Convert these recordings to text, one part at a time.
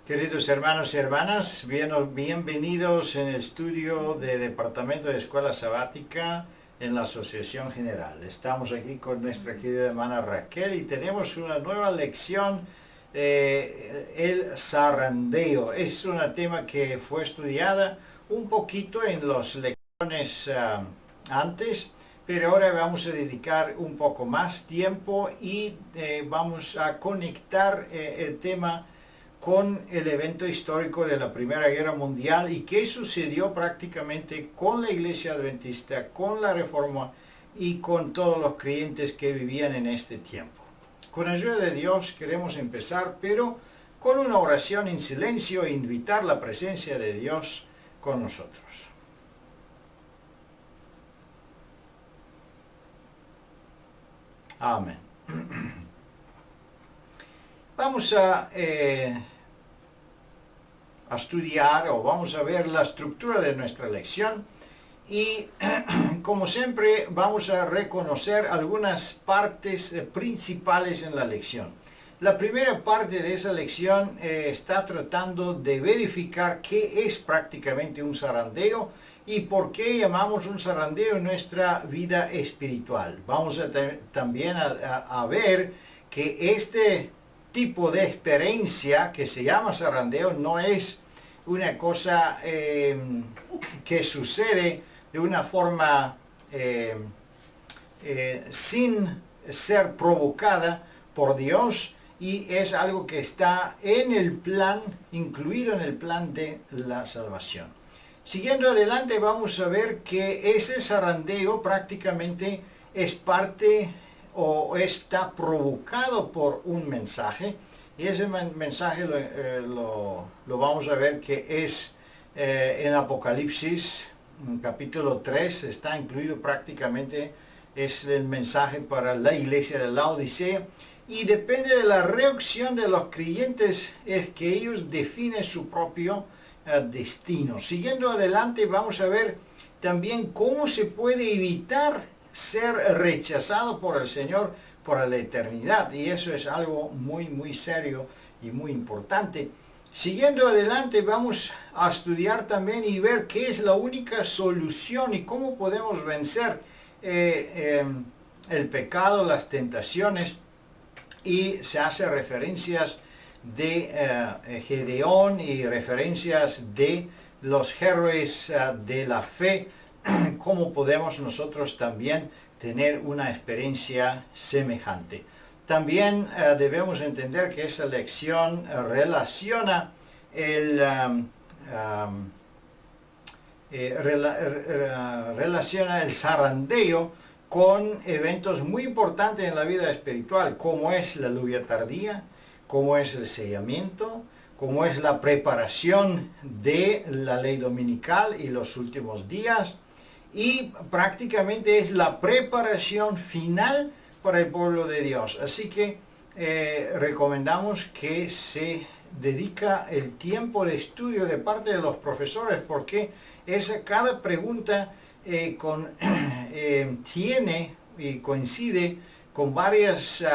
Queridos hermanos y hermanas, bienvenidos en el estudio de Departamento de Escuela Sabática en la Asociación General. Estamos aquí con nuestra querida hermana Raquel y tenemos una nueva lección, el zarandeo. Es un tema que fue estudiada un poquito en las lecciones antes, pero ahora vamos a dedicar un poco más tiempo y vamos a conectar el tema con el evento histórico de la Primera Guerra Mundial y qué sucedió prácticamente con la Iglesia Adventista, con la Reforma y con todos los creyentes que vivían en este tiempo. Con ayuda de Dios queremos empezar, pero con una oración en silencio e invitar la presencia de Dios con nosotros. Amén. Vamos a estudiar o vamos a ver la estructura de nuestra lección y como siempre vamos a reconocer algunas partes principales en la lección. La primera parte de esa lección está tratando de verificar qué es prácticamente un zarandeo y por qué llamamos un zarandeo en nuestra vida espiritual. Vamos a también a ver que este tipo de experiencia que se llama zarandeo no es una cosa que sucede de una forma sin ser provocada por Dios y es algo que está en el plan, incluido en el plan de la salvación. Siguiendo adelante vamos a ver que ese zarandeo prácticamente es parte o está provocado por un mensaje y ese mensaje lo vamos a ver que es en Apocalipsis capítulo 3, está incluido prácticamente, es el mensaje para la iglesia de la Odisea y depende de la reacción de los creyentes es que ellos definen su propio destino. Siguiendo adelante vamos a ver también cómo se puede evitar ser rechazado por el Señor por la eternidad y eso es algo muy serio y muy importante. Siguiendo adelante vamos a estudiar también y ver qué es la única solución y cómo podemos vencer el pecado, las tentaciones y se hace referencias de Gedeón y referencias de los héroes de la fe, cómo podemos nosotros también tener una experiencia semejante. También debemos entender que esa lección relaciona el zarandeo con eventos muy importantes en la vida espiritual, como es la lluvia tardía, como es el sellamiento, como es la preparación de la ley dominical y los últimos días, y prácticamente es la preparación final para el pueblo de Dios. Así que recomendamos que se dedica el tiempo de estudio de parte de los profesores porque cada pregunta tiene y coincide con varios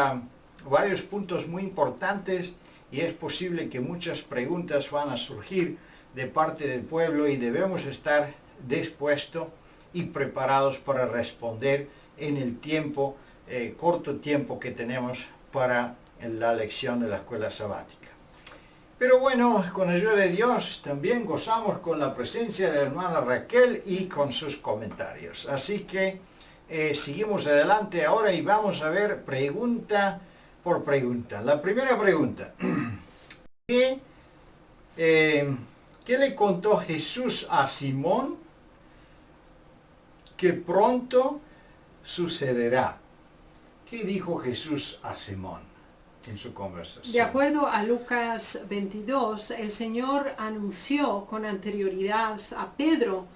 puntos muy importantes y es posible que muchas preguntas van a surgir de parte del pueblo y debemos estar dispuestos y preparados para responder en el tiempo, corto tiempo que tenemos para la lección de la escuela sabática. Pero bueno, con ayuda de Dios también gozamos con la presencia de la hermana Raquel y con sus comentarios. Así que seguimos adelante ahora y vamos a ver pregunta por pregunta. La primera pregunta, ¿qué le contó Jesús a Simón que pronto sucederá? ¿Qué dijo Jesús a Simón en su conversación? De acuerdo a Lucas 22, el Señor anunció con anterioridad a Pedro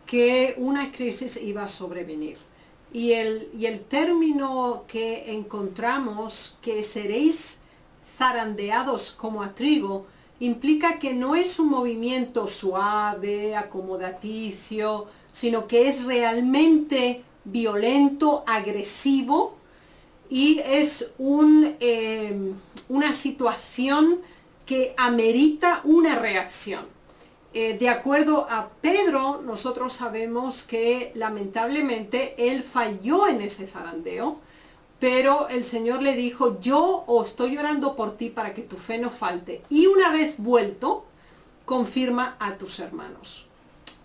que una crisis iba a sobrevenir. Y el término que encontramos, que seréis zarandeados como a trigo, implica que no es un movimiento suave, acomodaticio, sino que es realmente violento, agresivo y es una situación que amerita una reacción. De acuerdo a Pedro, nosotros sabemos que lamentablemente él falló en ese zarandeo, pero el Señor le dijo, yo estoy orando por ti para que tu fe no falte. Y una vez vuelto, confirma a tus hermanos.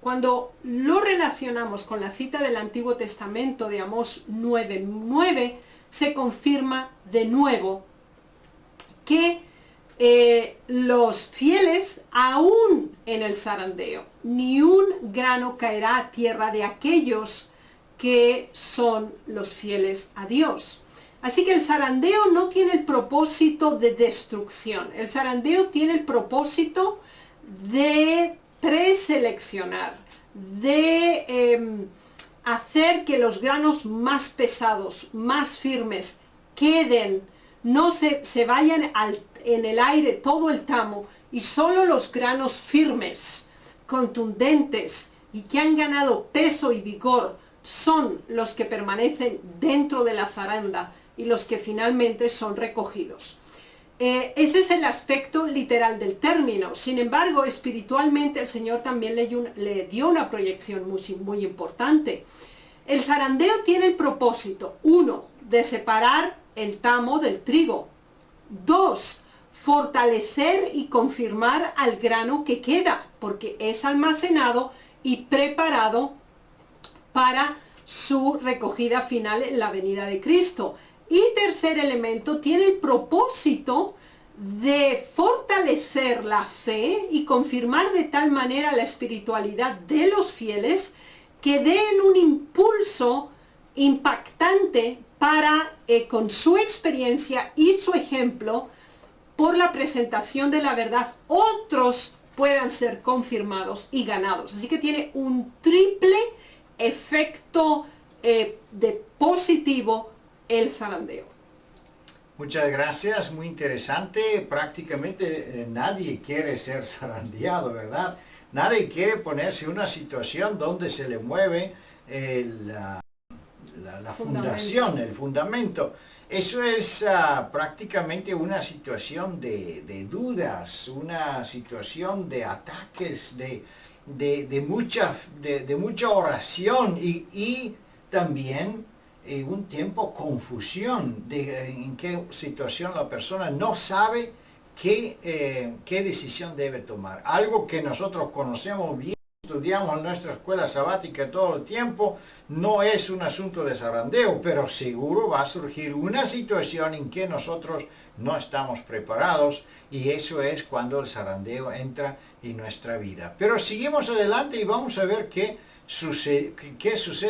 Cuando lo relacionamos con la cita del Antiguo Testamento de Amós 9:9, se confirma de nuevo que los fieles, aún en el zarandeo, ni un grano caerá a tierra de aquellos que son los fieles a Dios. Así que el zarandeo no tiene el propósito de destrucción. El zarandeo tiene el propósito de preseleccionar, de hacer que los granos más pesados, más firmes, queden, no se vayan en el aire todo el tamo, y solo los granos firmes, contundentes y que han ganado peso y vigor son los que permanecen dentro de la zaranda y los que finalmente son recogidos. Ese es el aspecto literal del término. Sin embargo, espiritualmente el Señor también le dio una proyección muy importante. El zarandeo tiene el propósito, 1, de separar el tamo del trigo. 2, fortalecer y confirmar al grano que queda, porque es almacenado y preparado para su recogida final en la venida de Cristo. Y tercer elemento, tiene el propósito de fortalecer la fe y confirmar de tal manera la espiritualidad de los fieles que den un impulso impactante para, con su experiencia y su ejemplo, por la presentación de la verdad, otros puedan ser confirmados y ganados. Así que tiene un triple efecto de positivo el zarandeo. Muchas gracias, muy interesante. Prácticamente nadie quiere ser zarandeado, ¿verdad? Nadie quiere ponerse en una situación donde se le mueve la fundación, el fundamento. Eso es prácticamente una situación de dudas, una situación de ataques, de mucha oración y también un tiempo confusión en qué situación la persona no sabe qué decisión debe tomar. Algo que nosotros conocemos bien, estudiamos en nuestra escuela sabática todo el tiempo, no es un asunto de zarandeo, pero seguro va a surgir una situación en que nosotros no estamos preparados, y eso es cuando el zarandeo entra en nuestra vida. Pero seguimos adelante y vamos a ver qué sucede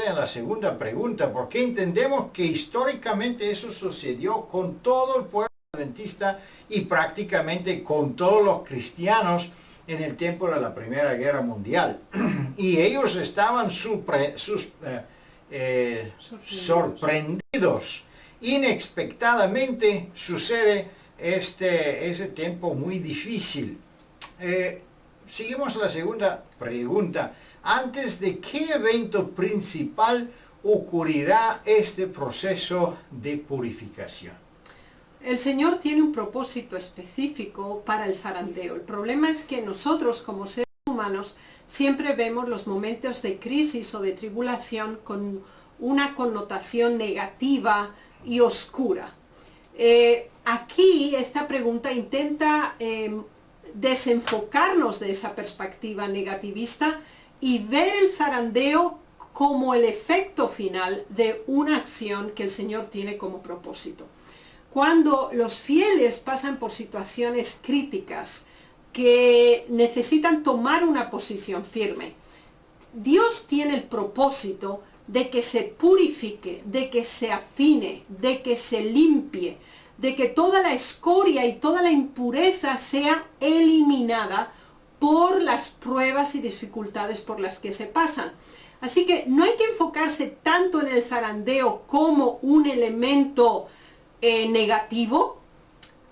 en la segunda pregunta, porque entendemos que históricamente eso sucedió con todo el pueblo adventista y prácticamente con todos los cristianos en el tiempo de la Primera Guerra Mundial. Y ellos estaban sorprendidos. Inexpectadamente sucede ese tiempo muy difícil. Seguimos la segunda pregunta. ¿Antes de qué evento principal ocurrirá este proceso de purificación? El Señor tiene un propósito específico para el zarandeo. El problema es que nosotros, como seres humanos, siempre vemos los momentos de crisis o de tribulación con una connotación negativa y oscura. Aquí esta pregunta intenta desenfocarnos de esa perspectiva negativista y ver el zarandeo como el efecto final de una acción que el Señor tiene como propósito. Cuando los fieles pasan por situaciones críticas que necesitan tomar una posición firme, Dios tiene el propósito de que se purifique, de que se afine, de que se limpie, de que toda la escoria y toda la impureza sea eliminada por las pruebas y dificultades por las que se pasan. Así que no hay que enfocarse tanto en el zarandeo como un elemento negativo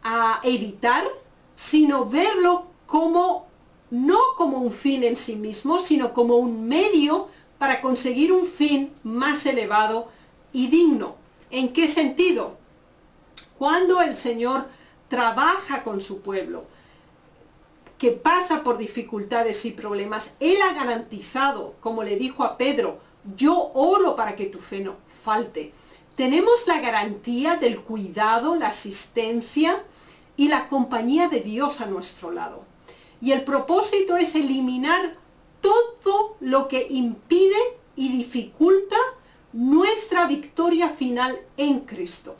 a evitar, sino verlo no como un fin en sí mismo, sino como un medio para conseguir un fin más elevado y digno. ¿En qué sentido? Cuando el Señor trabaja con su pueblo, que pasa por dificultades y problemas, Él ha garantizado, como le dijo a Pedro, yo oro para que tu fe no falte. Tenemos la garantía del cuidado, la asistencia y la compañía de Dios a nuestro lado. Y el propósito es eliminar todo lo que impide y dificulta nuestra victoria final en Cristo.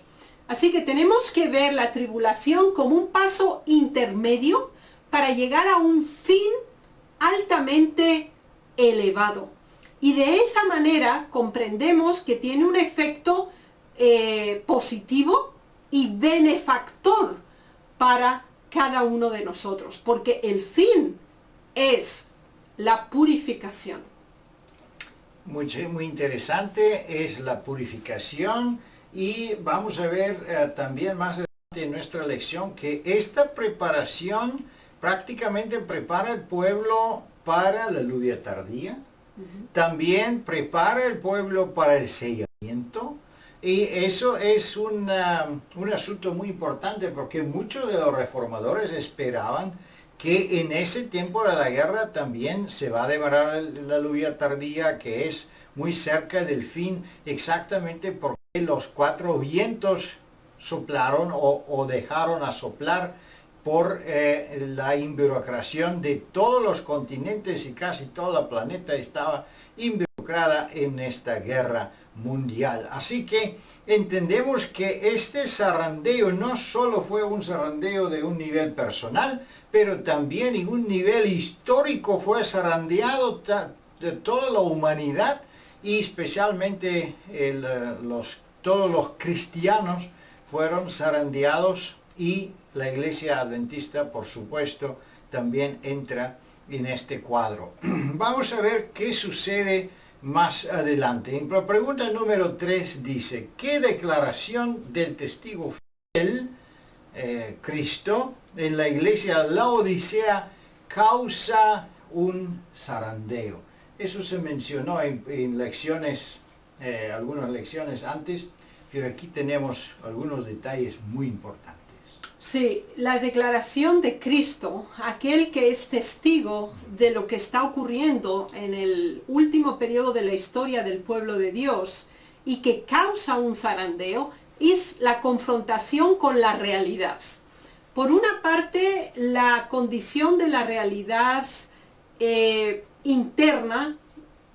Así que tenemos que ver la tribulación como un paso intermedio para llegar a un fin altamente elevado. Y de esa manera comprendemos que tiene un efecto positivo y benefactor para cada uno de nosotros, porque el fin es la purificación. Muy interesante es la purificación, y vamos a ver también más adelante en nuestra lección que esta preparación prácticamente prepara al pueblo para la lluvia tardía. También prepara el pueblo para el sellamiento, y eso es un asunto muy importante, porque muchos de los reformadores esperaban que en ese tiempo de la guerra también se va a demorar la lluvia tardía, que es muy cerca del fin, exactamente porque los 4 vientos soplaron o dejaron a soplar por la involucración de todos los continentes, y casi todo el planeta estaba involucrada en esta guerra mundial. Así que entendemos que este zarandeo no solo fue un zarandeo de un nivel personal, pero también en un nivel histórico fue zarandeado de toda la humanidad, y especialmente todos los cristianos fueron zarandeados, y la Iglesia Adventista, por supuesto, también entra en este cuadro. Vamos a ver qué sucede más adelante. En la pregunta número 3 dice: ¿qué declaración del testigo fiel, Cristo, en la iglesia Laodicea causa un zarandeo? Eso se mencionó en lecciones, algunas lecciones antes, pero aquí tenemos algunos detalles muy importantes. Sí, la declaración de Cristo, aquel que es testigo de lo que está ocurriendo en el último periodo de la historia del pueblo de Dios y que causa un zarandeo, es la confrontación con la realidad. Por una parte, la condición de la realidad interna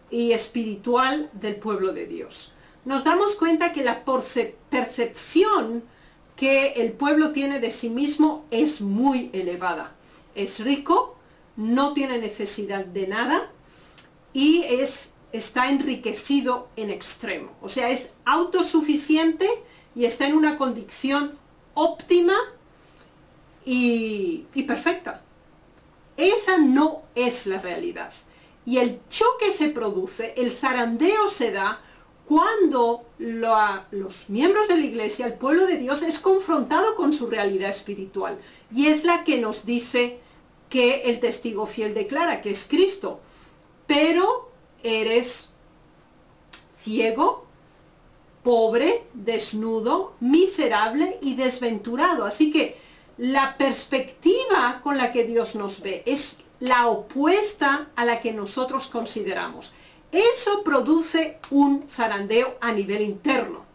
y espiritual del pueblo de Dios. Nos damos cuenta que la percepción que el pueblo tiene de sí mismo es muy elevada. Es rico, no tiene necesidad de nada y está enriquecido en extremo. O sea, es autosuficiente y está en una condición óptima y perfecta. Esa no es la realidad. Y el choque se produce, el zarandeo se da cuando los miembros de la iglesia, el pueblo de Dios, es confrontado con su realidad espiritual. Y es la que nos dice que el testigo fiel declara, que es Cristo. Pero eres ciego, pobre, desnudo, miserable y desventurado. Así que la perspectiva con la que Dios nos ve es la opuesta a la que nosotros consideramos. Eso produce un zarandeo a nivel interno.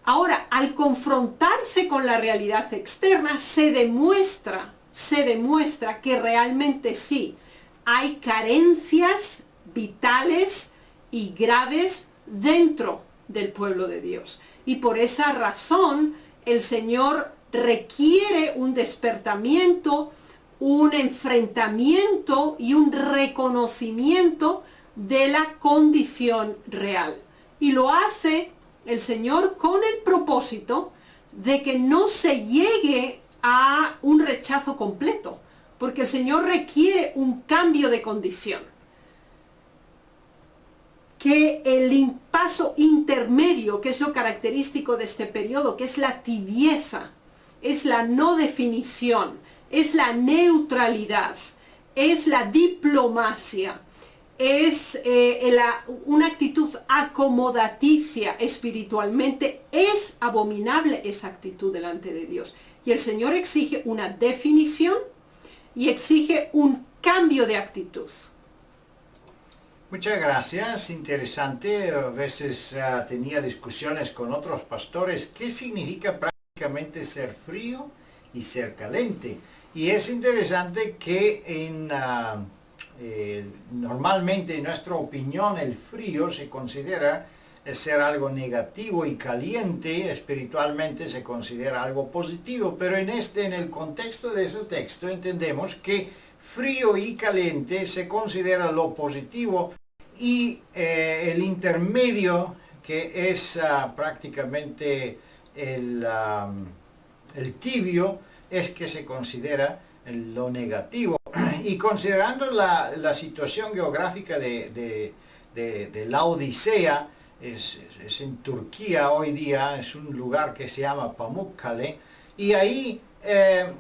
Ahora, al confrontarse con la realidad externa, se demuestra que realmente sí, hay carencias vitales y graves dentro del pueblo de Dios. Y por esa razón, el Señor requiere un despertamiento, un enfrentamiento y un reconocimiento de la condición real. Y lo hace el Señor con el propósito de que no se llegue a un rechazo completo, porque el Señor requiere un cambio de condición. Que el paso intermedio, que es lo característico de este periodo, que es la tibieza, es la no definición, es la neutralidad, es la diplomacia, es una actitud acomodaticia espiritualmente. Es abominable esa actitud delante de Dios. Y el Señor exige una definición y exige un cambio de actitud. Muchas gracias, interesante. A veces tenía discusiones con otros pastores. ¿Qué significa prácticamente ser frío y ser caliente? Y es interesante que normalmente en nuestra opinión el frío se considera ser algo negativo y caliente espiritualmente se considera algo positivo, pero en el contexto de ese texto entendemos que frío y caliente se considera lo positivo y el intermedio que es prácticamente el tibio es que se considera lo negativo. Y considerando la situación geográfica de la Odisea, es en Turquía hoy día, es un lugar que se llama Pamukkale, y ahí en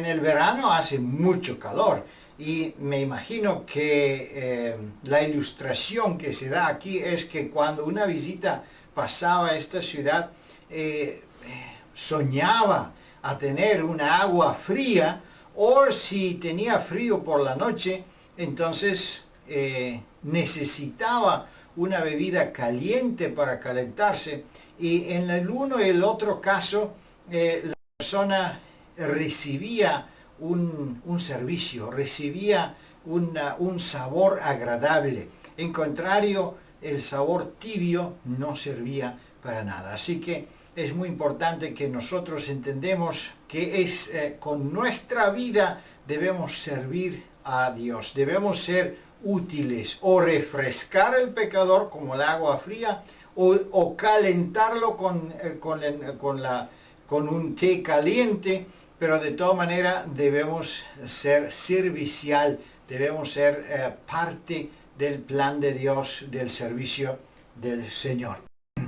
el verano hace mucho calor, y me imagino que la ilustración que se da aquí es que cuando una visita pasaba a esta ciudad, soñaba a tener una agua fría, o si tenía frío por la noche, entonces necesitaba una bebida caliente para calentarse, y en el uno y el otro caso la persona recibía un servicio, recibía un sabor agradable. En contrario, el sabor tibio no servía para nada. Así que es muy importante que nosotros entendemos que con nuestra vida debemos servir a Dios, debemos ser útiles, o refrescar al pecador como el agua fría, o calentarlo con un té caliente, pero de todas maneras debemos ser servicial, debemos ser parte del plan de Dios, del servicio del Señor.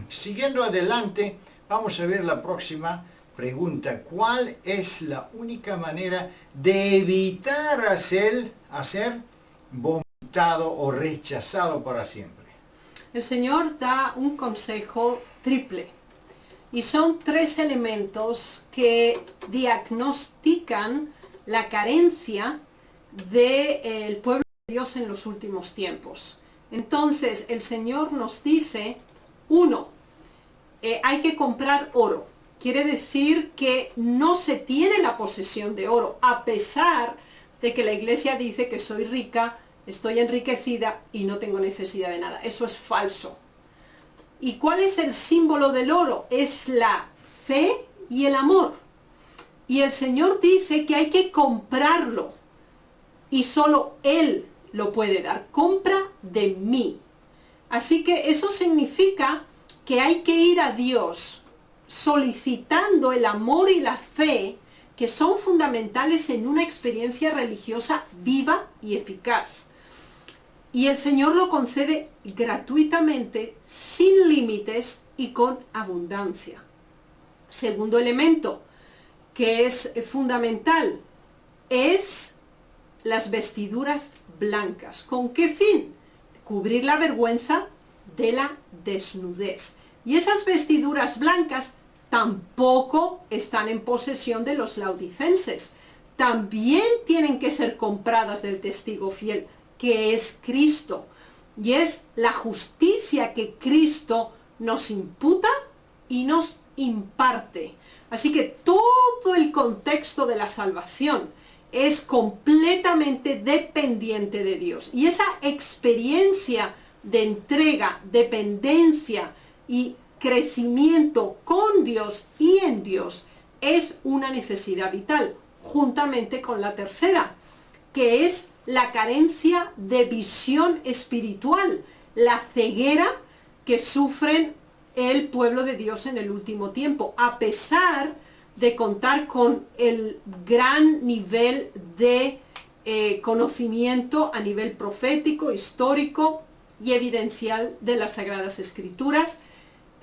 Siguiendo adelante, vamos a ver la próxima pregunta. ¿Cuál es la única manera de evitar ser vomitado o rechazado para siempre? El Señor da un consejo triple. Y son 3 elementos que diagnostican la carencia del pueblo de Dios en los últimos tiempos. Entonces, el Señor nos dice, 1, hay que comprar oro. Quiere decir que no se tiene la posesión de oro, a pesar de que la iglesia dice que soy rica, estoy enriquecida y no tengo necesidad de nada. Eso es falso. ¿Y cuál es el símbolo del oro? Es la fe y el amor. Y el Señor dice que hay que comprarlo. Y solo Él lo puede dar. Compra de mí. Así que eso significa que hay que ir a Dios solicitando el amor y la fe que son fundamentales en una experiencia religiosa viva y eficaz. Y el Señor lo concede gratuitamente, sin límites y con abundancia. Segundo elemento, que es fundamental, es las vestiduras blancas. ¿Con qué fin? Cubrir la vergüenza de la desnudez. Y esas vestiduras blancas tampoco están en posesión de los laodicenses. También tienen que ser compradas del testigo fiel, que es Cristo, y es la justicia que Cristo nos imputa y nos imparte. Así que todo el contexto de la salvación es completamente dependiente de Dios, y esa experiencia de entrega, dependencia y crecimiento con Dios y en Dios es una necesidad vital, juntamente con la tercera, que es la carencia de visión espiritual, la ceguera que sufren el pueblo de Dios en el último tiempo, a pesar de contar con el gran nivel de conocimiento a nivel profético, histórico y evidencial de las Sagradas Escrituras.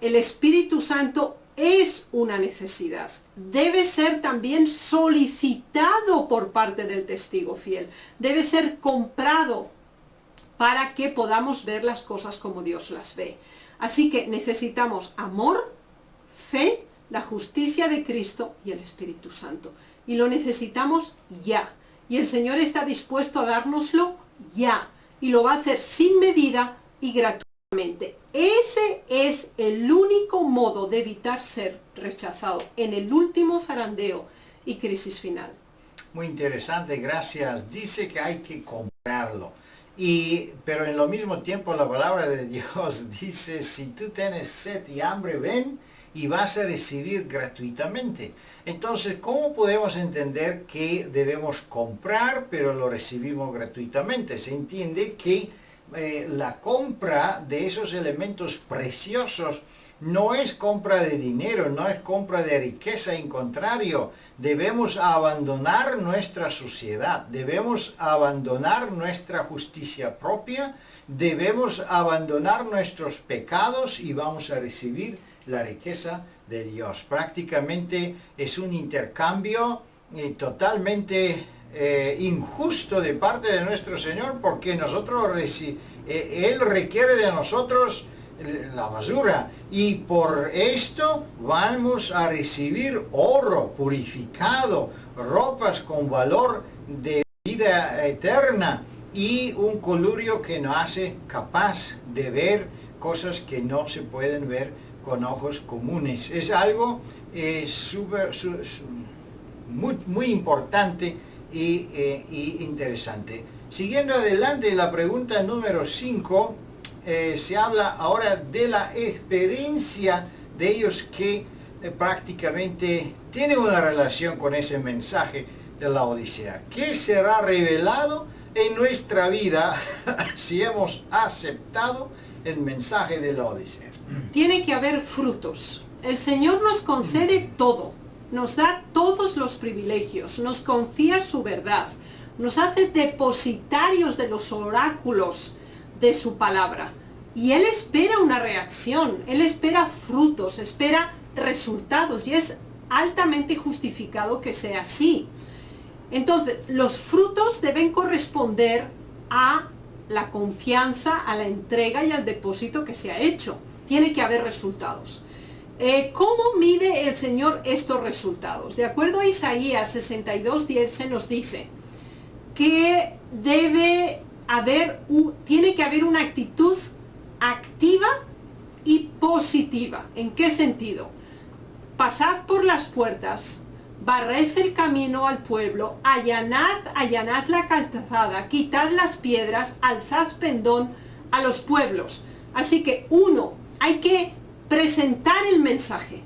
El Espíritu Santo es una necesidad. Debe ser también solicitado por parte del testigo fiel. Debe ser comprado para que podamos ver las cosas como Dios las ve. Así que necesitamos amor, fe, la justicia de Cristo y el Espíritu Santo. y lo necesitamos ya. Y el Señor está dispuesto a dárnoslo ya. Y lo va a hacer sin medida y gratuitamente. Ese es el único modo de evitar ser rechazado en el último zarandeo y crisis final. Muy interesante, gracias. Dice que hay que comprarlo. Pero en lo mismo tiempo la palabra de Dios dice, si tú tienes sed y hambre, ven y vas a recibir gratuitamente. Entonces, ¿cómo podemos entender que debemos comprar, pero lo recibimos gratuitamente? Se entiende que la compra de esos elementos preciosos no es compra de dinero, no es compra de riqueza, en contrario, debemos abandonar nuestra suciedad, debemos abandonar nuestra justicia propia, debemos abandonar nuestros pecados y vamos a recibir la riqueza de Dios. Prácticamente es un intercambio totalmente injusto de parte de nuestro Señor, porque Él requiere de nosotros la basura, y por esto vamos a recibir oro purificado, ropas con valor de vida eterna y un colurio que nos hace capaz de ver cosas que no se pueden ver con ojos comunes. Es algo muy importante y interesante. Siguiendo adelante, la pregunta número 5, se habla ahora de la experiencia de ellos que prácticamente tienen una relación con ese mensaje de la Odisea. ¿Qué será revelado en nuestra vida si hemos aceptado el mensaje de la Odisea? Tiene que haber frutos. El Señor nos concede todo, nos da todos los privilegios, nos confía su verdad, nos hace depositarios de los oráculos de su palabra. Y Él espera una reacción, Él espera frutos, espera resultados, y es altamente justificado que sea así. Entonces, los frutos deben corresponder a la confianza, a la entrega y al depósito que se ha hecho. Tiene que haber resultados. ¿Cómo mide el Señor estos resultados? De acuerdo a Isaías 62:10 se nos dice que tiene que haber una actitud activa y positiva. ¿En qué sentido? Pasad por las puertas, barred el camino al pueblo, allanad la calzada, quitad las piedras, alzad pendón a los pueblos. Así que hay que presentar el mensaje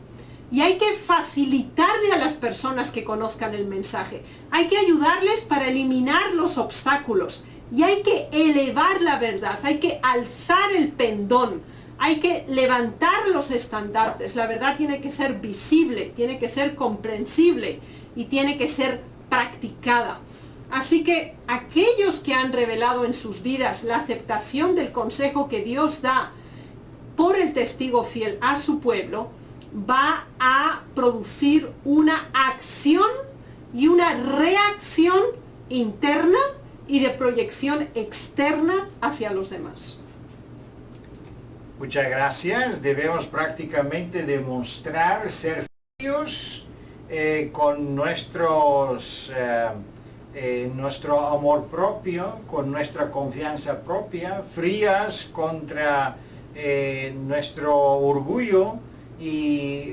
y hay que facilitarle a las personas que conozcan el mensaje. Hay que ayudarles para eliminar los obstáculos y hay que elevar la verdad, hay que alzar el pendón, hay que levantar los estandartes. La verdad tiene que ser visible, tiene que ser comprensible y tiene que ser practicada. Así que aquellos que han revelado en sus vidas la aceptación del consejo que Dios da por el testigo fiel a su pueblo, va a producir una acción y una reacción interna y de proyección externa hacia los demás. Muchas gracias. Debemos prácticamente demostrar ser fríos con nuestro amor propio, con nuestra confianza propia, frías contra nuestro orgullo y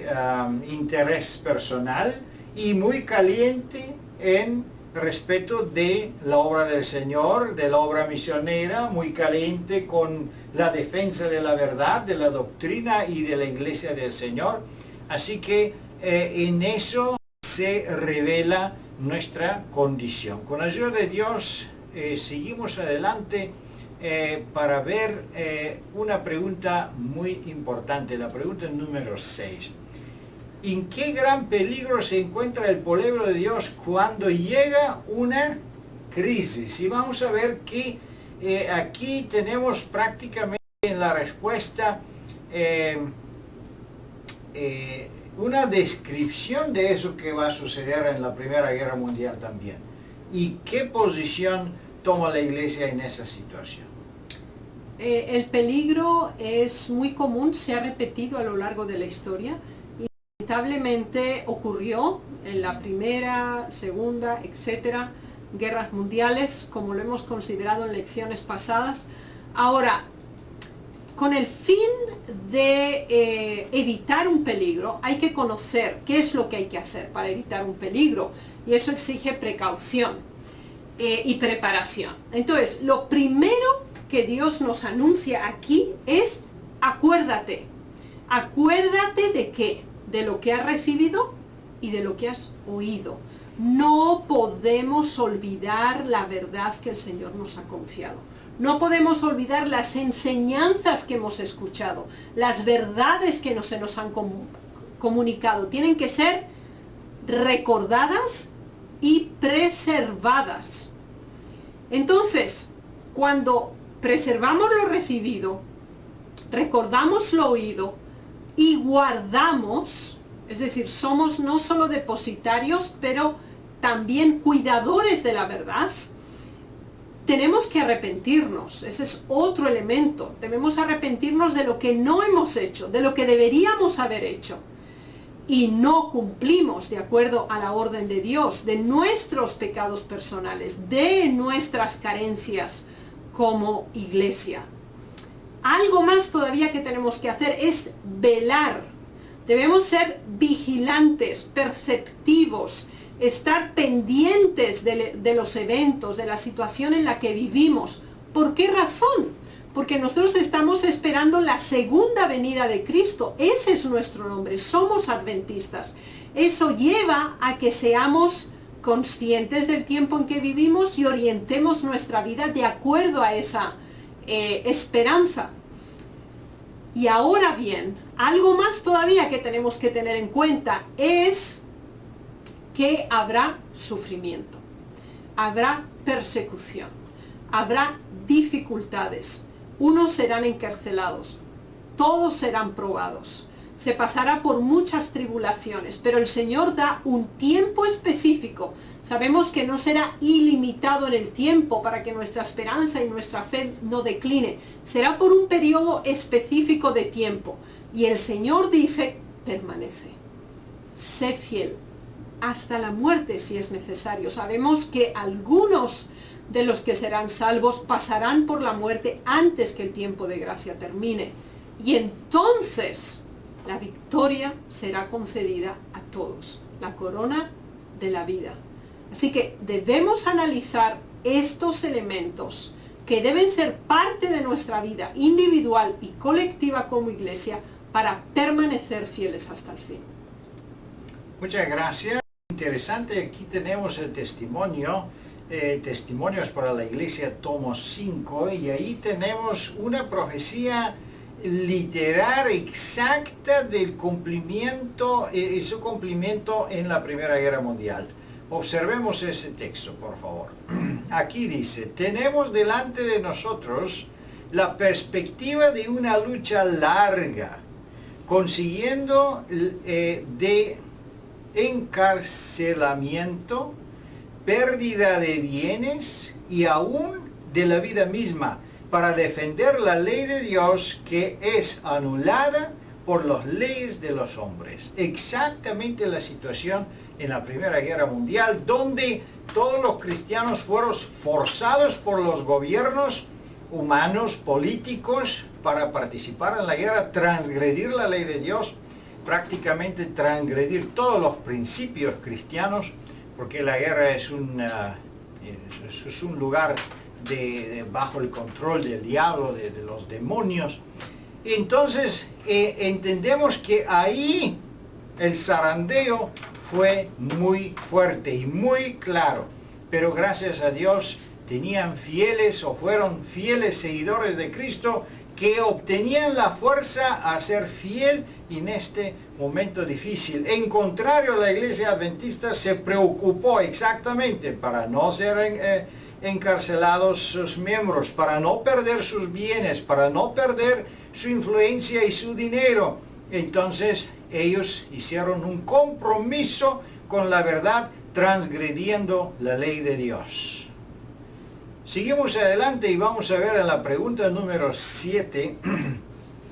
interés personal, y muy caliente en respeto de la obra del Señor, de la obra misionera, muy caliente con la defensa de la verdad, de la doctrina y de la iglesia del Señor. Así que en eso se revela nuestra condición. Con la ayuda de Dios seguimos adelante para ver una pregunta muy importante, la pregunta número 6. ¿En qué gran peligro se encuentra el pueblo de Dios cuando llega una crisis? Y vamos a ver que aquí tenemos prácticamente en la respuesta una descripción de eso que va a suceder en la Primera Guerra Mundial también. ¿Y qué posición toma la iglesia en esa situación? El peligro es muy común, se ha repetido a lo largo de la historia. Lamentablemente ocurrió en la primera, segunda, etcétera, guerras mundiales, como lo hemos considerado en lecciones pasadas. Ahora, con el fin de evitar un peligro, hay que conocer qué es lo que hay que hacer para evitar un peligro, y eso exige precaución y preparación. Entonces, lo primero que Dios nos anuncia aquí es: acuérdate. ¿Acuérdate de qué? De lo que has recibido y de lo que has oído. No podemos olvidar la verdad que el Señor nos ha confiado. No podemos olvidar las enseñanzas que hemos escuchado, las verdades que se nos han comunicado. Tienen que ser recordadas y preservadas. Entonces, cuando preservamos lo recibido, recordamos lo oído y guardamos, es decir, somos no solo depositarios, pero también cuidadores de la verdad, tenemos que arrepentirnos. Ese es otro elemento. Debemos arrepentirnos de lo que no hemos hecho, de lo que deberíamos haber hecho, y no cumplimos de acuerdo a la orden de Dios, de nuestros pecados personales, de nuestras carencias como iglesia. Algo más todavía que tenemos que hacer es velar. Debemos ser vigilantes, perceptivos, estar pendientes de los eventos, de la situación en la que vivimos. ¿Por qué razón? Porque nosotros estamos esperando la segunda venida de Cristo. Ese es nuestro nombre, somos adventistas. Eso lleva a que seamos conscientes del tiempo en que vivimos y orientemos nuestra vida de acuerdo a esa esperanza. Y ahora bien, algo más todavía que tenemos que tener en cuenta es que habrá sufrimiento, habrá persecución, habrá dificultades, unos serán encarcelados, todos serán probados, se pasará por muchas tribulaciones, pero el Señor da un tiempo específico. Sabemos que no será ilimitado en el tiempo para que nuestra esperanza y nuestra fe no decline. Será por un periodo específico de tiempo. Y el Señor dice: permanece, sé fiel, hasta la muerte si es necesario. Sabemos que algunos de los que serán salvos pasarán por la muerte antes que el tiempo de gracia termine. Y entonces la victoria será concedida a todos, la corona de la vida. Así que debemos analizar estos elementos que deben ser parte de nuestra vida individual y colectiva como iglesia para permanecer fieles hasta el fin. Muchas gracias. Interesante, aquí tenemos el testimonio, Testimonios para la Iglesia, tomo 5, y ahí tenemos una profecía literal exacta del cumplimiento y su cumplimiento en la Primera Guerra Mundial. Observemos ese texto, por favor. Aquí dice: tenemos delante de nosotros la perspectiva de una lucha larga, consiguiendo de encarcelamiento, pérdida de bienes y aún de la vida misma, para defender la ley de Dios que es anulada por las leyes de los hombres. Exactamente la situación en la Primera Guerra Mundial, donde todos los cristianos fueron forzados por los gobiernos humanos, políticos, para participar en la guerra, transgredir la ley de Dios, prácticamente transgredir todos los principios cristianos, porque la guerra es un lugar bajo el control del diablo, de los demonios. Entonces entendemos que ahí el zarandeo fue muy fuerte y muy claro, pero gracias a Dios tenían fieles o fueron fieles seguidores de Cristo que obtenían la fuerza a ser fiel en este momento difícil. En contrario, la Iglesia Adventista se preocupó exactamente para no ser encarcelados sus miembros, para no perder sus bienes, para no perder su influencia y su dinero. Entonces ellos hicieron un compromiso con la verdad, transgrediendo la ley de Dios. Seguimos adelante y vamos a ver en la pregunta número 7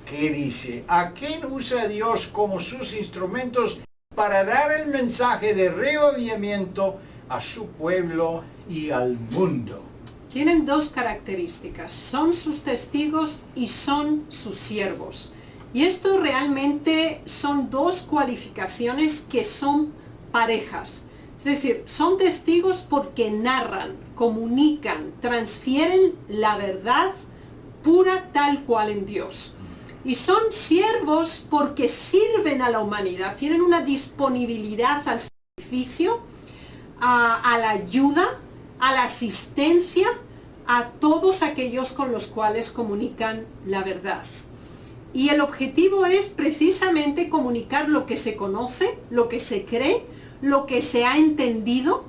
que dice: ¿a quién usa Dios como sus instrumentos para dar el mensaje de reavivamiento a su pueblo y al mundo. Tienen dos características, son sus testigos y son sus siervos. Y esto realmente son dos cualificaciones que son parejas. Es decir, son testigos porque narran, comunican, transfieren la verdad pura tal cual en Dios. Y son siervos porque sirven a la humanidad, tienen una disponibilidad al sacrificio, a la ayuda, a la asistencia, a todos aquellos con los cuales comunican la verdad. Y el objetivo es precisamente comunicar lo que se conoce, lo que se cree, lo que se ha entendido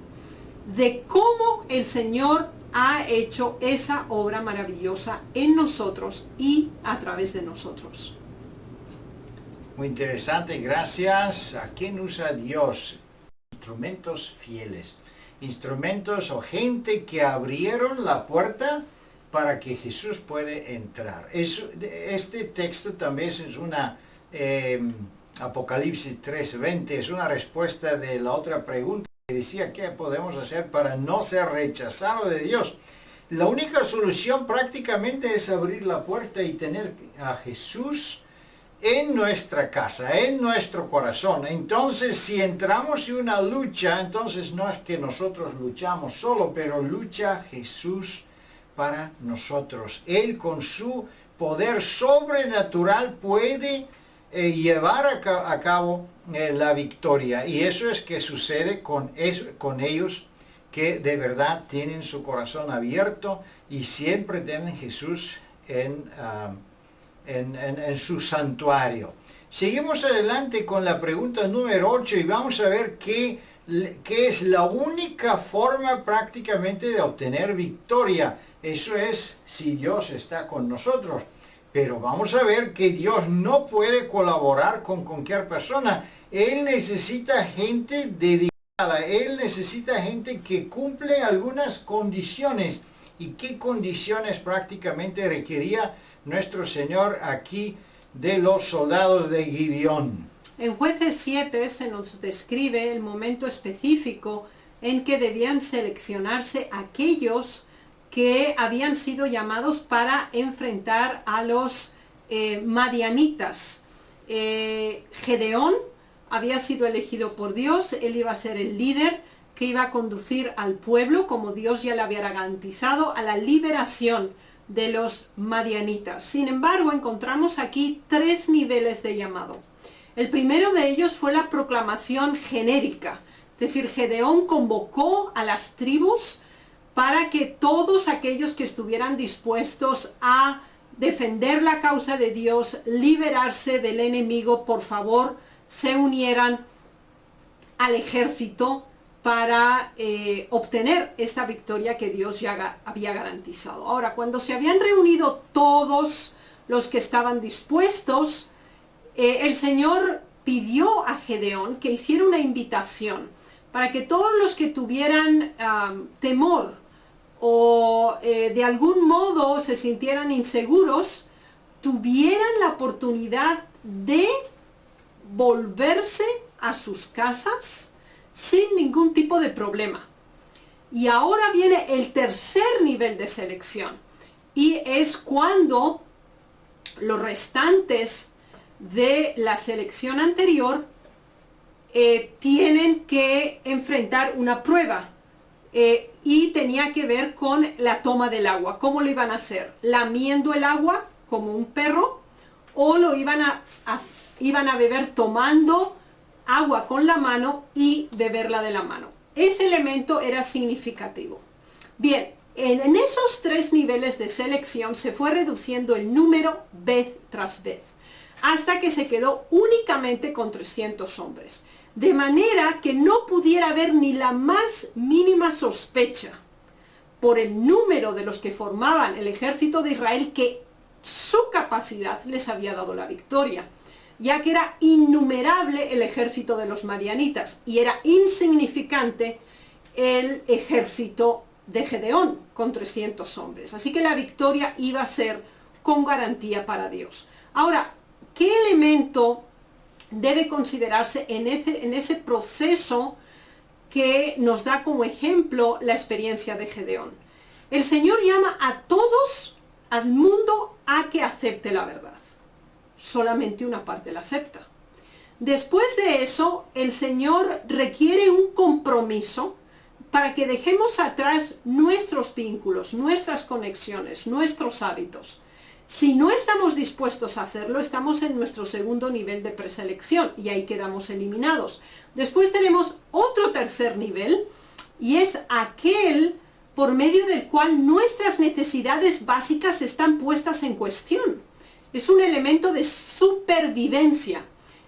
de cómo el Señor ha hecho esa obra maravillosa en nosotros y a través de nosotros. Muy interesante, gracias. ¿A quién usa Dios? Instrumentos fieles. Instrumentos o gente que abrieron la puerta para que Jesús puede entrar. Este texto también es una Apocalipsis 3:20, es una respuesta de la otra pregunta que decía qué podemos hacer para no ser rechazados de Dios. La única solución prácticamente es abrir la puerta y tener a Jesús en nuestra casa, en nuestro corazón. Entonces, si entramos en una lucha, entonces no es que nosotros luchamos solo, pero lucha Jesús para nosotros. Él con su poder sobrenatural puede llevar a cabo la victoria. Y eso es que sucede con ellos que de verdad tienen su corazón abierto y siempre tienen Jesús en su santuario. Seguimos adelante con la pregunta número 8 y vamos a ver qué es la única forma prácticamente de obtener victoria. Eso es si Dios está con nosotros. Pero vamos a ver que Dios no puede colaborar con cualquier persona. Él necesita gente dedicada. Él necesita gente que cumple algunas condiciones. ¿Y qué condiciones prácticamente requería nuestro Señor aquí de los soldados de Gibeón? En Jueces 7 se nos describe el momento específico en que debían seleccionarse aquellos que habían sido llamados para enfrentar a los madianitas. Gedeón había sido elegido por Dios, él iba a ser el líder que iba a conducir al pueblo, como Dios ya le había garantizado, a la liberación de los madianitas. Sin embargo, encontramos aquí 3 niveles de llamado. El primero de ellos fue la proclamación genérica, es decir, Gedeón convocó a las tribus para que todos aquellos que estuvieran dispuestos a defender la causa de Dios, liberarse del enemigo, por favor, se unieran al ejército para obtener esta victoria que Dios ya había garantizado. Ahora, cuando se habían reunido todos los que estaban dispuestos, el Señor pidió a Gedeón que hiciera una invitación para que todos los que tuvieran temor o de algún modo se sintieran inseguros, tuvieran la oportunidad de volverse a sus casas sin ningún tipo de problema. Y ahora viene el tercer nivel de selección, y es cuando los restantes de la selección anterior tienen que enfrentar una prueba. Y tenía que ver con la toma del agua. ¿Cómo lo iban a hacer? ¿Lamiendo el agua como un perro? ¿O lo iban a beber tomando agua con la mano y beberla de la mano? Ese elemento era significativo. Bien, en esos 3 niveles de selección se fue reduciendo el número vez tras vez, hasta que se quedó únicamente con 300 hombres. De manera que no pudiera haber ni la más mínima sospecha por el número de los que formaban el ejército de Israel que su capacidad les había dado la victoria, ya que era innumerable el ejército de los madianitas y era insignificante el ejército de Gedeón con 300 hombres. Así que la victoria iba a ser con garantía para Dios. Ahora, ¿qué elemento debe considerarse en ese proceso que nos da como ejemplo la experiencia de Gedeón. El Señor llama a todos, al mundo, a que acepte la verdad. Solamente una parte la acepta. Después de eso, el Señor requiere un compromiso para que dejemos atrás nuestros vínculos, nuestras conexiones, nuestros hábitos. Si no estamos dispuestos a hacerlo, estamos en nuestro segundo nivel de preselección y ahí quedamos eliminados. Después tenemos otro tercer nivel y es aquel por medio del cual nuestras necesidades básicas están puestas en cuestión. Es un elemento de supervivencia.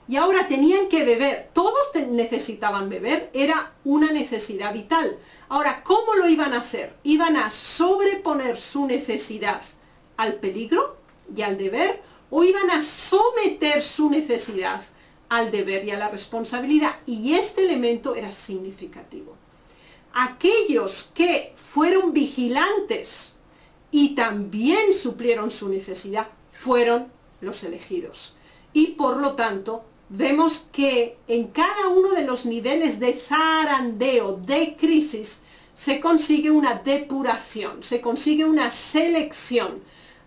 Y ahora tenían que beber, todos necesitaban beber, era una necesidad vital. Ahora, ¿cómo lo iban a hacer? Iban a sobreponer su necesidad al peligro y al deber, o iban a someter su necesidad al deber y a la responsabilidad. Y este elemento era significativo. Aquellos que fueron vigilantes y también suplieron su necesidad fueron los elegidos. Y por lo tanto, vemos que en cada uno de los niveles de zarandeo, de crisis, se consigue una depuración, se consigue una selección,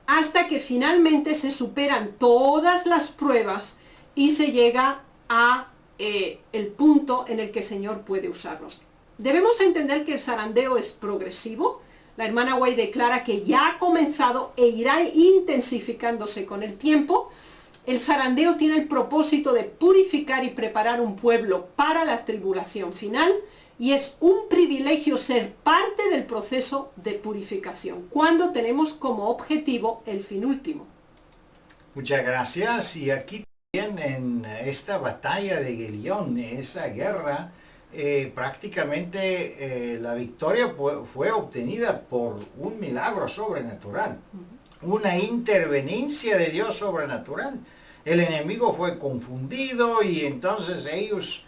hasta que finalmente se superan todas las pruebas y se llega a el punto en el que el Señor puede usarnos. Debemos entender que el zarandeo es progresivo. La hermana White declara que ya ha comenzado e irá intensificándose con el tiempo. El zarandeo tiene el propósito de purificar y preparar un pueblo para la tribulación final y es un privilegio ser parte del proceso de purificación, cuando tenemos como objetivo el fin último. Muchas gracias. Y aquí también en esta batalla de Gelión, esa guerra, prácticamente la victoria fue obtenida por un milagro sobrenatural, una interveniencia de Dios sobrenatural. El enemigo fue confundido y entonces ellos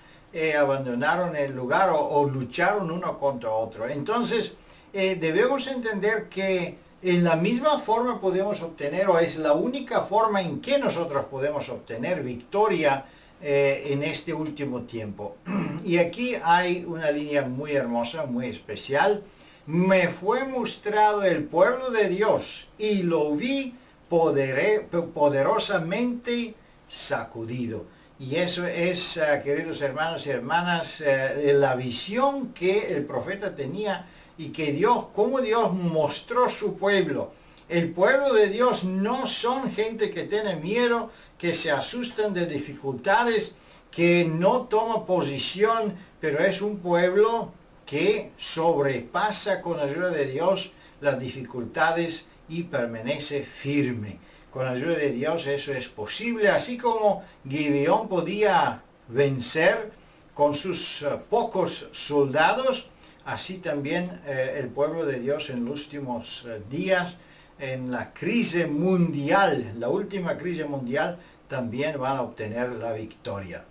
abandonaron el lugar o lucharon uno contra otro. Entonces debemos entender que en la misma forma podemos obtener, o es la única forma en que nosotros podemos obtener victoria en este último tiempo. Y aquí hay una línea muy hermosa, muy especial. Me fue mostrado el pueblo de Dios y lo vi poderosamente sacudido. Y eso es, queridos hermanos y hermanas, la visión que el profeta tenía y que Dios, cómo Dios mostró su pueblo. El pueblo de Dios no son gente que tiene miedo, que se asustan de dificultades, que no toma posición, pero es un pueblo que sobrepasa con ayuda de Dios las dificultades y permanece firme. Con ayuda de Dios eso es posible, así como Gibeón podía vencer con sus pocos soldados, así también el pueblo de Dios en los últimos días, en la crisis mundial, la última crisis mundial, también van a obtener la victoria.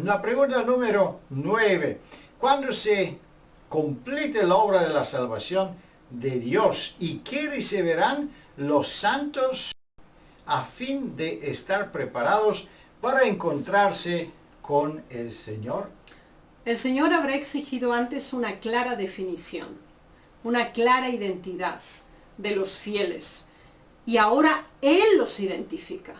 La pregunta número 9. ¿Cuándo se complete la obra de la salvación de Dios? ¿Y qué recibirán los santos a fin de estar preparados para encontrarse con el Señor? El Señor habrá exigido antes una clara definición, una clara identidad de los fieles. Y ahora Él los identifica.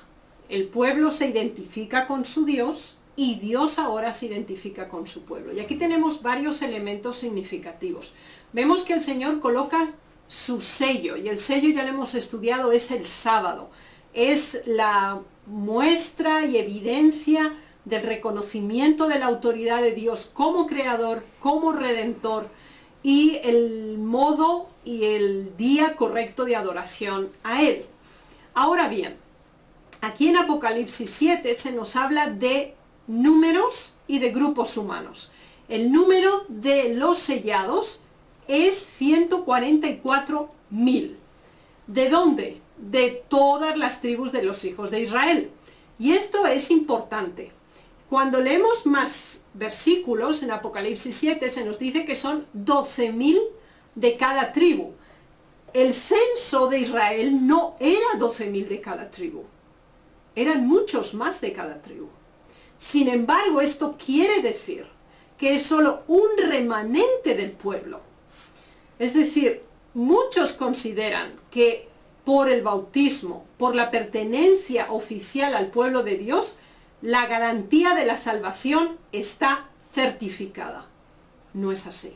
El pueblo se identifica con su Dios y Dios ahora se identifica con su pueblo. Y aquí tenemos varios elementos significativos. Vemos que el Señor coloca su sello, y el sello ya lo hemos estudiado, es el sábado. Es la muestra y evidencia del reconocimiento de la autoridad de Dios como creador, como redentor, y el modo y el día correcto de adoración a Él. Ahora bien, aquí en Apocalipsis 7 se nos habla de números y de grupos humanos. El número de los sellados es 144.000. ¿De dónde? De todas las tribus de los hijos de Israel. Y esto es importante. Cuando leemos más versículos en Apocalipsis 7 se nos dice que son 12.000 de cada tribu. El censo de Israel no era 12.000 de cada tribu. Eran muchos más de cada tribu. Sin embargo, esto quiere decir que es solo un remanente del pueblo. Es decir, muchos consideran que por el bautismo, por la pertenencia oficial al pueblo de Dios, la garantía de la salvación está certificada. No es así.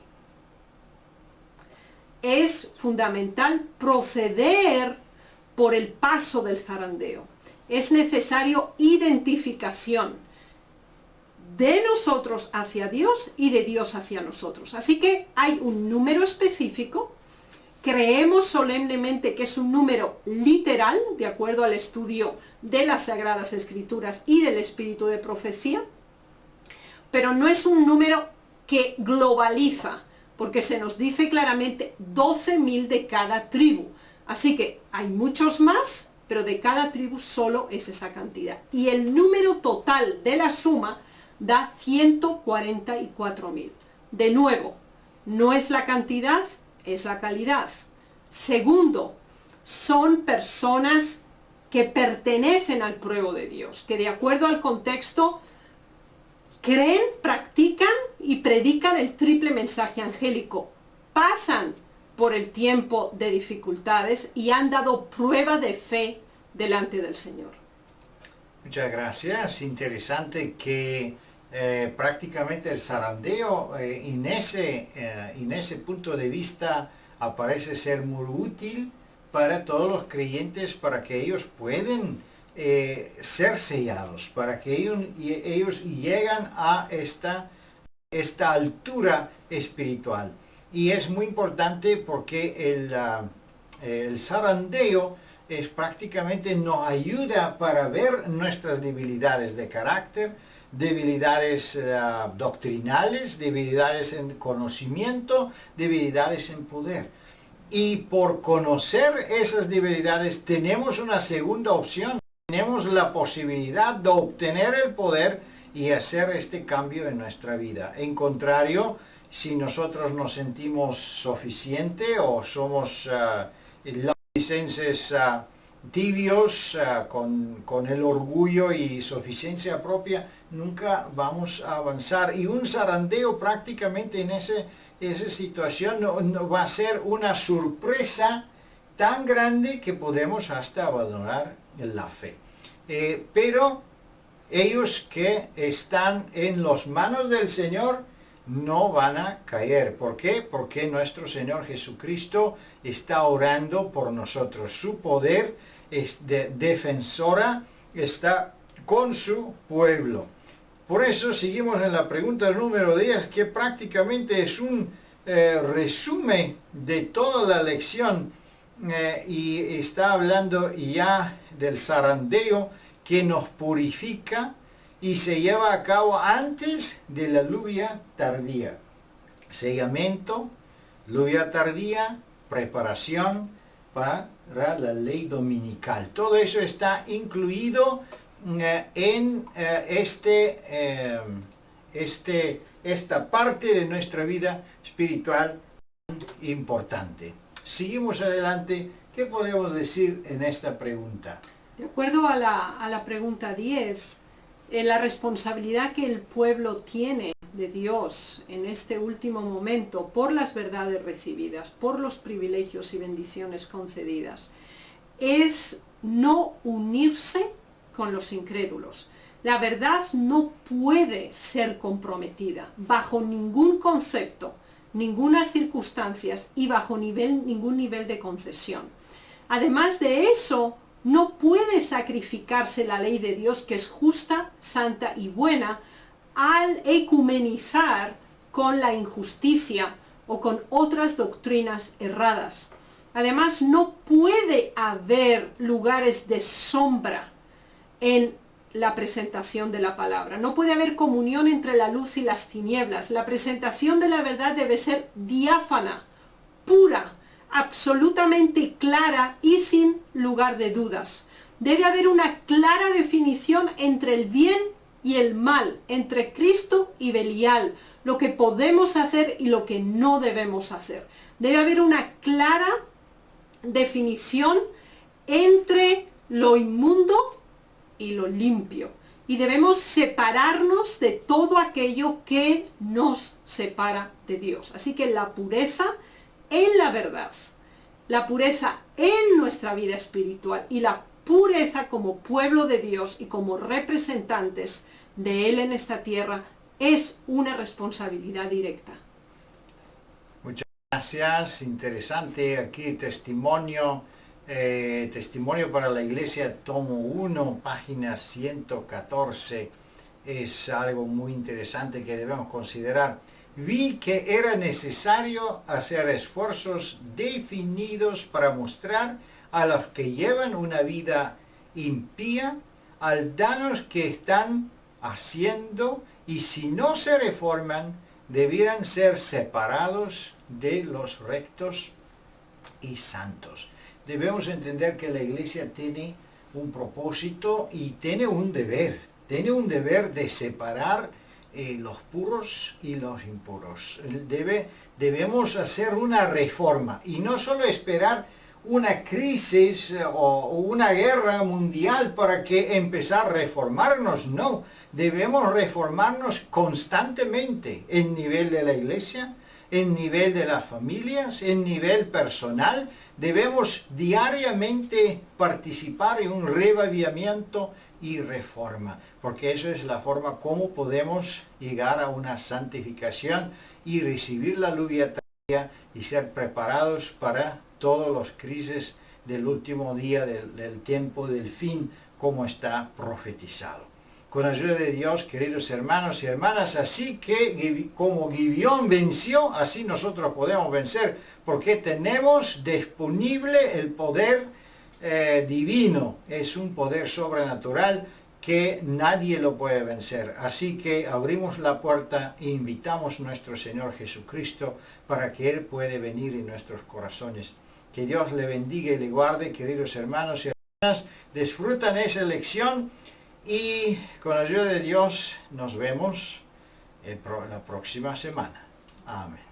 Es fundamental proceder por el paso del zarandeo. Es necesario identificación de nosotros hacia Dios y de Dios hacia nosotros. Así que hay un número específico. Creemos solemnemente que es un número literal, de acuerdo al estudio de las Sagradas Escrituras y del espíritu de profecía, pero no es un número que globaliza, porque se nos dice claramente 12.000 de cada tribu. Así que hay muchos más, pero de cada tribu solo es esa cantidad. Y el número total de la suma da 144.000. De nuevo, no es la cantidad, es la calidad. Segundo, son personas que pertenecen al pueblo de Dios, que de acuerdo al contexto creen, practican y predican el triple mensaje angélico. Pasan por el tiempo de dificultades y han dado prueba de fe delante del Señor. Muchas gracias. Interesante que prácticamente el zarandeo en ese punto de vista aparece ser muy útil para todos los creyentes, para que ellos puedan ser sellados, para que ellos llegan a esta altura espiritual. Y es muy importante porque el zarandeo prácticamente nos ayuda para ver nuestras debilidades de carácter, debilidades doctrinales, debilidades en conocimiento, debilidades en poder. Y por conocer esas debilidades tenemos una segunda opción, tenemos la posibilidad de obtener el poder y hacer este cambio en nuestra vida. En contrario, si nosotros nos sentimos suficientes o somos licenses tibios, con el orgullo y suficiencia propia, nunca vamos a avanzar. Y un zarandeo prácticamente en esa situación no va a ser una sorpresa tan grande que podemos hasta abandonar la fe. Pero ellos que están en las manos del Señor no van a caer. ¿Por qué? Porque nuestro Señor Jesucristo está orando por nosotros. Su poder es defensora, está con su pueblo. Por eso seguimos en la pregunta número 10, que prácticamente es un resumen de toda la lección y está hablando ya del zarandeo que nos purifica y se lleva a cabo antes de la lluvia tardía. Sellamiento, lluvia tardía, preparación para la ley dominical. Todo eso está incluido en esta parte de nuestra vida espiritual importante. Seguimos adelante. ¿Qué podemos decir en esta pregunta? De acuerdo a la pregunta 10, la responsabilidad que el pueblo tiene de Dios en este último momento por las verdades recibidas, por los privilegios y bendiciones concedidas, es no unirse con los incrédulos. La verdad no puede ser comprometida bajo ningún concepto, ninguna circunstancias y bajo ningún nivel de concesión. Además de eso, no puede sacrificarse la ley de Dios, que es justa, santa y buena, al ecumenizar con la injusticia o con otras doctrinas erradas. Además, no puede haber lugares de sombra en la presentación de la palabra. No puede haber comunión entre la luz y las tinieblas. La presentación de la verdad debe ser diáfana, pura, absolutamente clara y sin lugar de dudas. Debe haber una clara definición entre el bien y el mal, entre Cristo y Belial, lo que podemos hacer y lo que no debemos hacer. Debe haber una clara definición entre lo inmundo y lo limpio. y debemos separarnos de todo aquello que nos separa de Dios. Así que la pureza en la verdad, la pureza en nuestra vida espiritual y la pureza como pueblo de Dios y como representantes de Él en esta tierra es una responsabilidad directa. Muchas gracias, interesante aquí testimonio para la Iglesia, tomo 1, página 114, es algo muy interesante que debemos considerar. Vi que era necesario hacer esfuerzos definidos para mostrar a los que llevan una vida impía al daño que están haciendo, y si no se reforman, debieran ser separados de los rectos y santos. Debemos entender que la Iglesia tiene un propósito y tiene un deber de separar los puros y los impuros. Debemos hacer una reforma y no solo esperar una crisis o una guerra mundial para que empezar a reformarnos. No, debemos reformarnos constantemente en nivel de la Iglesia, en nivel de las familias, en nivel personal. Debemos diariamente participar en un reavivamiento y reforma, porque eso es la forma como podemos llegar a una santificación y recibir la lluvia tardía y ser preparados para todos los crisis del último día, del tiempo, del fin, como está profetizado. Con ayuda de Dios, queridos hermanos y hermanas, así que como Gibeón venció, así nosotros podemos vencer, porque tenemos disponible el poder divino. Es un poder sobrenatural que nadie lo puede vencer. Así que abrimos la puerta e invitamos a nuestro Señor Jesucristo para que Él puede venir en nuestros corazones. Que Dios le bendiga y le guarde, queridos hermanos y hermanas. Disfrutan esa lección y con la ayuda de Dios nos vemos la próxima semana. Amén.